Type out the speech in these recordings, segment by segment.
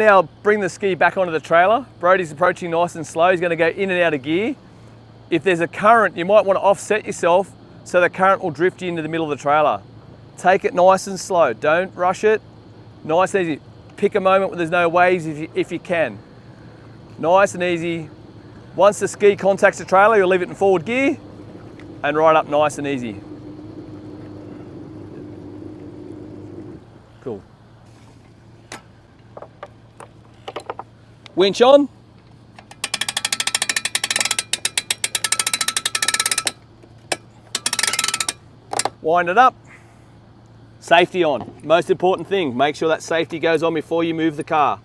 Now bring the ski back onto the trailer. Brody's approaching nice and slow. He's going to go in and out of gear. If there's a current, you might want to offset yourself so the current will drift you into the middle of the trailer. Take it nice and slow. Don't rush it. Nice and easy. Pick a moment where there's no waves if you can. Nice and easy. Once the ski contacts the trailer, you'll leave it in forward gear and ride up nice and easy. Cool. Winch on. Wind it up. Safety on. Most important thing, make sure that safety goes on before you move the car.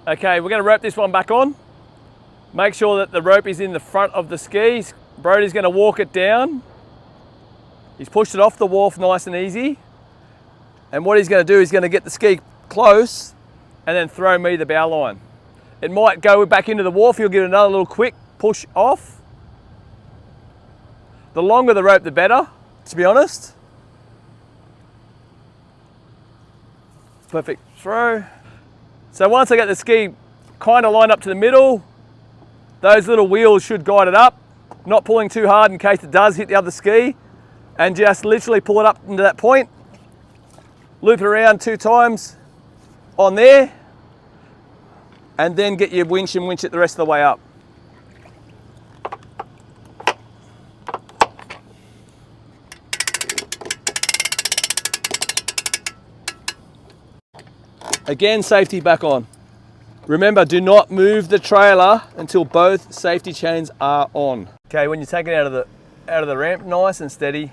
Okay, we're going to rope this one back on. Make sure that the rope is in the front of the skis. Brody's going to walk it down. He's pushed it off the wharf nice and easy. And what he's going to do is going to get the ski close and then throw me the bow line. It might go back into the wharf. You'll get another little quick push off. The longer the rope, the better, to be honest. Perfect throw. So once I get the ski kind of lined up to the middle, those little wheels should guide it up, not pulling too hard in case it does hit the other ski, and just literally pull it up into that point, loop it around 2 times on there, and then get your winch and winch it the rest of the way up. Again, safety back on. Remember, do not move the trailer until both safety chains are on. Okay, when you take it out of the ramp, nice and steady.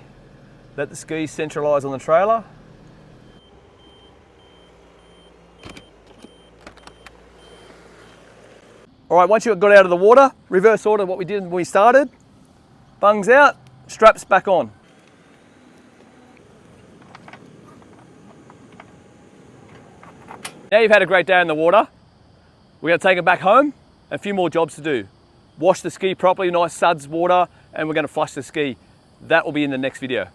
Let the skis centralise on the trailer. All right, once you've got out of the water, reverse order what we did when we started. Bungs out, straps back on. Now you've had a great day in the water, we're going to take it back home. A few more jobs to do. Wash the ski properly, nice suds water, and we're going to flush the ski. That will be in the next video.